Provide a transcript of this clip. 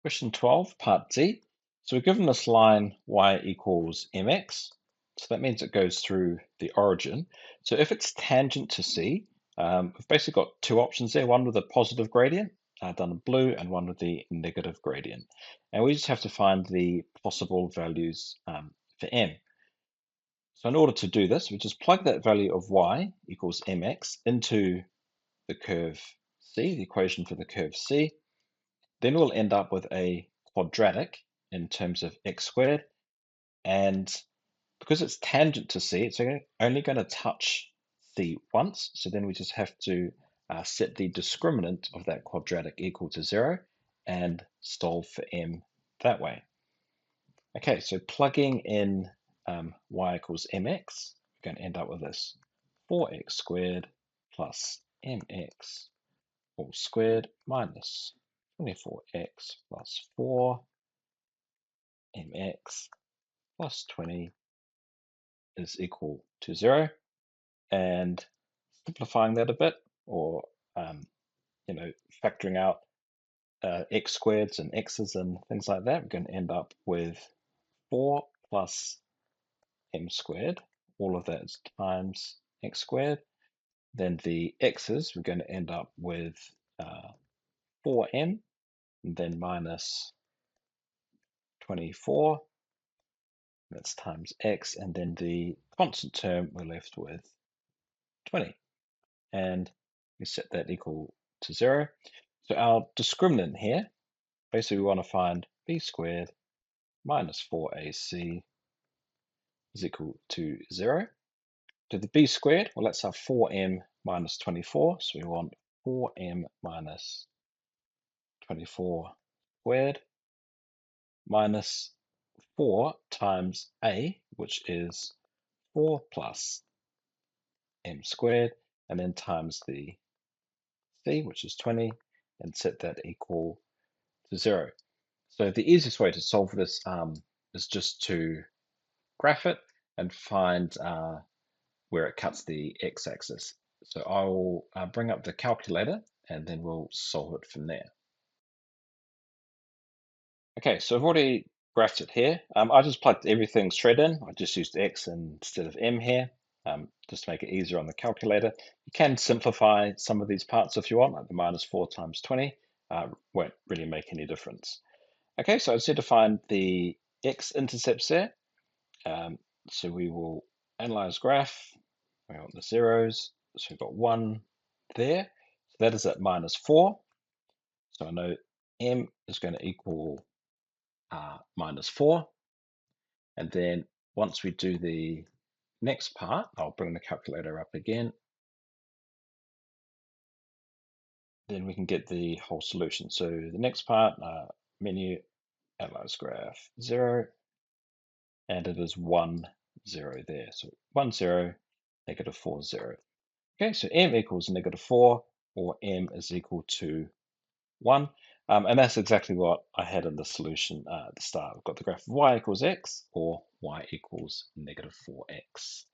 Question 12, part D. So we're given this line y equals mx. So that means it goes through the origin. So if it's tangent to C, we've basically got two options there, one with a positive gradient, done in blue, and one with the negative gradient. And we just have to find the possible values for m. So in order to do this, we just plug that value of y equals mx into the curve C, the equation for the curve C. Then we'll end up with a quadratic in terms of x squared. And because it's tangent to C, it's only going to touch C once. So then we just have to set the discriminant of that quadratic equal to 0 and solve for m that way. Okay, so plugging in y equals mx, we're going to end up with this 4x squared plus mx all squared minus 24x plus 4 mx plus 20 is equal to 0. And simplifying that a bit, or factoring out x squareds and x's and things like that, we're going to end up with 4 plus m squared. All of that is times x squared. Then the x's, we're going to end up with 4m, and then minus 24. That's times x, and then the constant term we're left with 20. And we set that equal to 0. So our discriminant here, basically we want to find b squared minus 4ac is equal to 0. So the b squared, well, that's our 4m minus 24. So we want 4m minus 24 squared minus 4 times a, which is 4 plus m squared, and then times the c, which is 20, and set that equal to 0. So the easiest way to solve this is just to graph it and find where it cuts the x-axis. So I will bring up the calculator and then we'll solve it from there. Okay, so I've already graphed it here. I just plugged everything straight in. I just used x instead of m here, just to make it easier on the calculator. You can simplify some of these parts if you want, like the minus 4 times 20. Won't really make any difference. Okay, so I just need to find the x-intercepts there. So we will analyze graph. We want the zeros. So we've got 1 there. So that is at minus 4. So I know m is going to equal minus 4. And then once we do the next part, I'll bring the calculator up again. Then we can get the whole solution. So the next part, menu, analyze graph 0. And it is 1, 0 there. So 1, 0, negative 4, 0. Okay, so m equals negative 4, or m is equal to 1. And that's exactly what I had in the solution at the start. We've got the graph of y equals x, or y equals negative 4x.